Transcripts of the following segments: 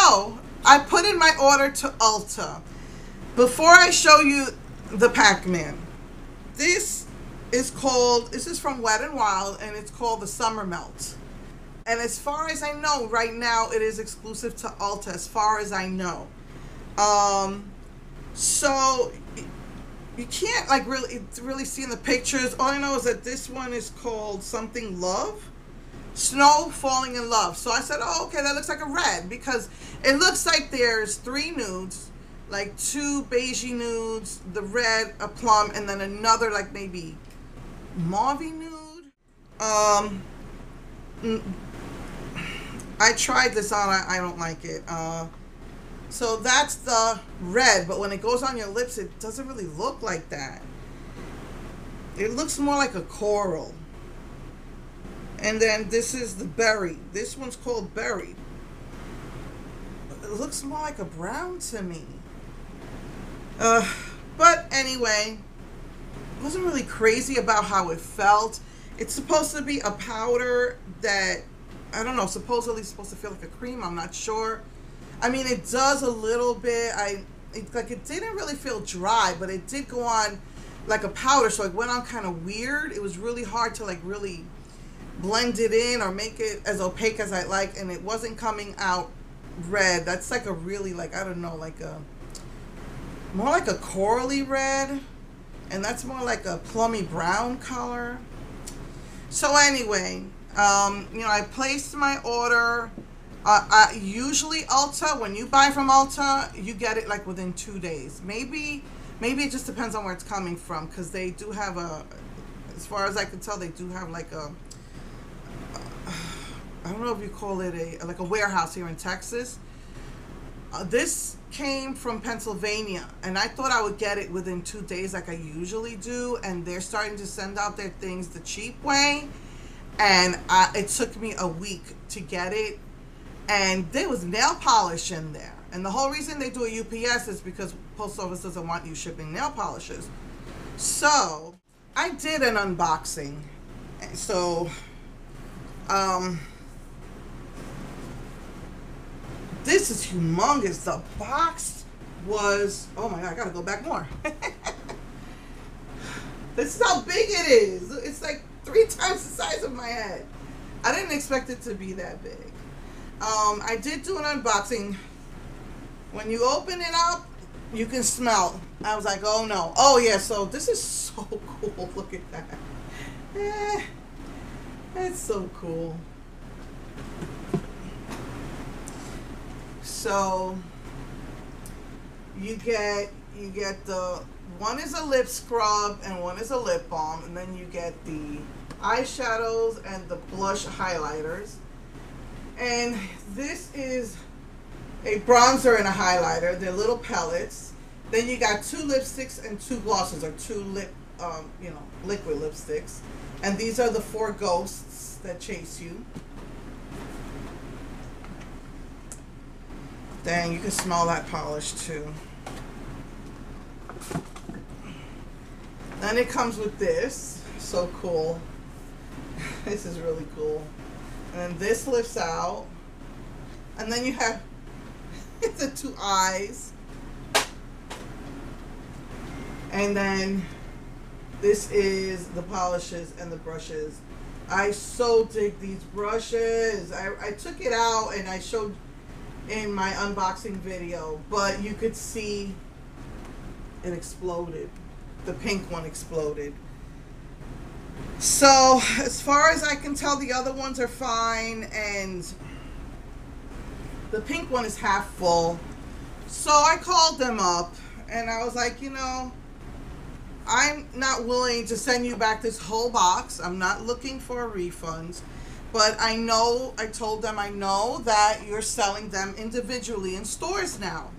So I put in my order to Ulta. Before I show you the Pacman, this is from Wet n Wild, and it's called the Snowmelt. And as far as I know, right now it is exclusive to Ulta, as far as I know. So you can't like really see in the pictures. All I know is that this one is called something Love. Snow Falling in Love. So I said, oh, okay, that looks like a red, because it looks like there's 3 nudes, like 2 beigey nudes, the red, a plum, and then another like maybe mauve nude. I tried this on. I don't like it. So that's the red, but when it goes on your lips, it doesn't really look like that. It looks more like a coral. And then this is the berry. This one's called berry. It looks more like a brown to me. But anyway, I wasn't really crazy about how it felt. It's supposed to be a powder that, I don't know, supposedly supposed to feel like a cream. I'm not sure. I mean, it does a little bit. It didn't really feel dry, but it did go on like a powder, so it went on kind of weird. It was really hard to like really blend it in or make it as opaque as I like, and it wasn't coming out red. That's like a really, like, I don't know, like a more like a corally red, and that's more like a plummy brown color. So anyway, you know, I placed my order. Usually Ulta, when you buy from Ulta, you get it like within 2 days. Maybe it just depends on where it's coming from, because they do have as far as I can tell, they do have like a, I don't know if you call it like a warehouse here in Texas. This came from Pennsylvania, and I thought I would get it within 2 days like I usually do, and they're starting to send out their things the cheap way, and it took me a week to get it. And there was nail polish in there. And the whole reason they do a UPS is because Post Office doesn't want you shipping nail polishes. So I did an unboxing. So this is humongous. The box was, oh my God, I gotta go back more. This is how big it is. It's like 3 times the size of my head. I didn't expect it to be that big. I did do an unboxing. When you open it up, you can smell. I was like, oh no. Oh yeah, so this is so cool. Look at that. It's so cool. So you get the one is a lip scrub and one is a lip balm, and then you get the eyeshadows and the blush highlighters. And this is a bronzer and a highlighter. They're little pellets. Then you got 2 lipsticks and 2 glosses, or 2 you know, liquid lipsticks. And these are the 4 ghosts that chase you. Dang, you can smell that polish too. Then it comes with this. So cool. This is really cool. And then this lifts out. And then you have the 2 eyes. And then this is the polishes and the brushes. I so dig these brushes. I took it out and I showed in my unboxing video, but you could see it exploded. The pink one exploded. So as far as I can tell, the other ones are fine, and the pink one is half full. So I called them up and I was like, you know, I'm not willing to send you back this whole box. I'm not looking for a refund, but I told them I know that you're selling them individually in stores now.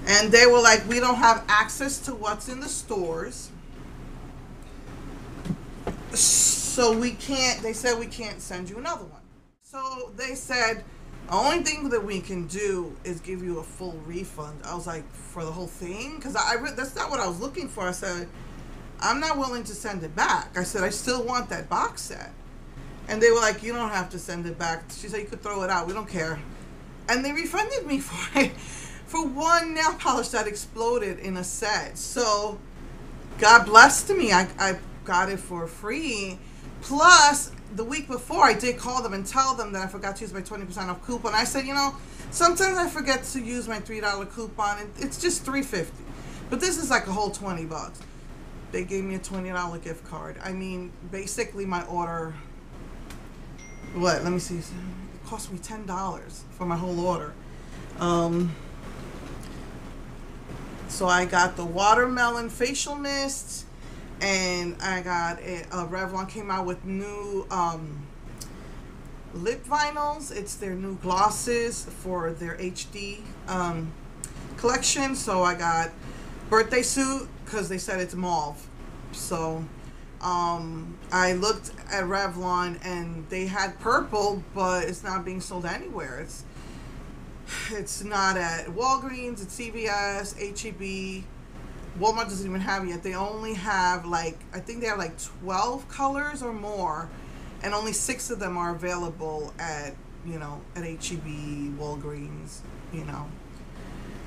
And they were like, we don't have access to what's in the stores, so we can't, they said we can't send you another one. So they said, the only thing that we can do is give you a full refund. I was like, for the whole thing? Because that's not what I was looking for. I said, I'm not willing to send it back. I said, I still want that box set. And they were like, you don't have to send it back. She said, you could throw it out. We don't care. And they refunded me for it, for one nail polish that exploded in a set. So God blessed me. I got it for free. Plus, the week before, I did call them and tell them that I forgot to use my 20% off coupon. I said, you know, sometimes I forget to use my $3 coupon. And it's just $3.50. But this is like a whole $20. They gave me a $20 gift card. I mean, basically my order, what? Let me see. It cost me $10 for my whole order. So I got the watermelon facial mist, and I got Revlon came out with new lip vinyls. It's their new glosses for their HD collection. So I got birthday suit because they said it's mauve. So I looked at Revlon and they had purple, but it's not being sold anywhere. It's not at Walgreens, it's CVS, HEB. Walmart doesn't even have it yet. They only have I think they have 12 colors or more, and only 6 of them are available at, at HEB, Walgreens,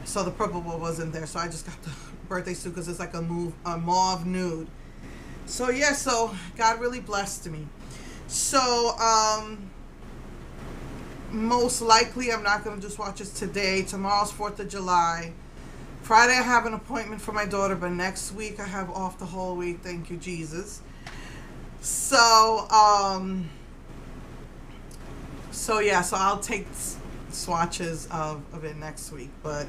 So the purple one wasn't there, so I just got the birthday suit because it's like a mauve nude. So yeah, so God really blessed me. So most likely I'm not going to do swatches today. Tomorrow's 4th of July. Friday I have an appointment for my daughter, but next week I have off the whole week. Thank you, Jesus. So yeah, so I'll take swatches of it next week. But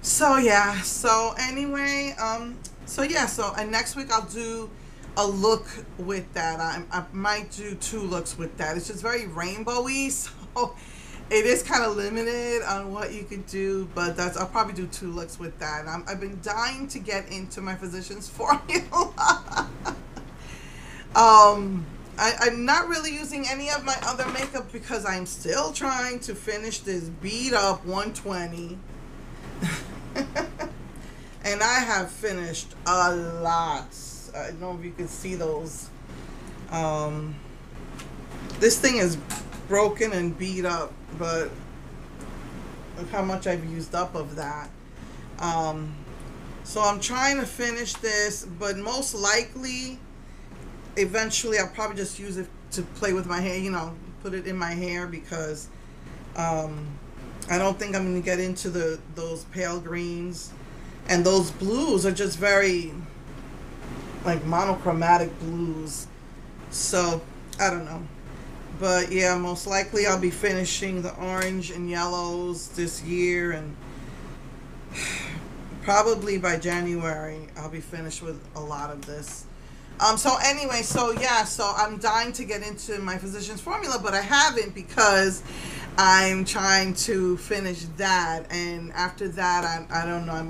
so yeah, so anyway, and next week I'll do a look with that. I might do 2 looks with that. It's just very rainbowy, so it is kind of limited on what you could do, but I'll probably do 2 looks with that. I've been dying to get into my Physicians Formula. I'm not really using any of my other makeup because I'm still trying to finish this beat up 120. And I have finished a lot. I don't know if you can see those. This thing is broken and beat up, but look how much I've used up of that. So I'm trying to finish this, but most likely eventually I'll probably just use it to play with my hair, put it in my hair, because I don't think I'm going to get into those pale greens, and those blues are just very monochromatic blues. So I don't know. But yeah, most likely I'll be finishing the orange and yellows this year, and probably by January I'll be finished with a lot of this. So anyway, so yeah, so I'm dying to get into my Physicians Formula, but I haven't because I'm trying to finish that, and after that I don't know,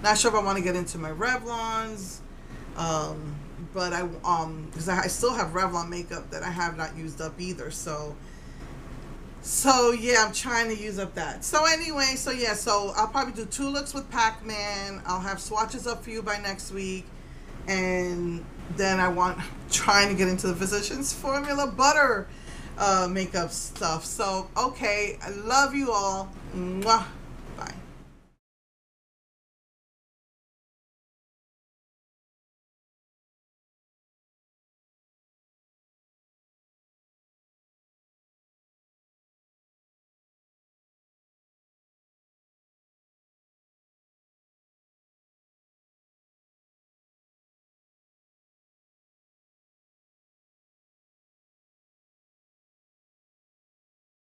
not sure if I want to get into my Revlons. But because I still have Revlon makeup that I have not used up either. So yeah, I'm trying to use up that. So anyway, so yeah, so I'll probably do 2 looks with Pacman. I'll have swatches up for you by next week, and then trying to get into the Physicians Formula butter makeup stuff. So okay, I love you all. Mwah.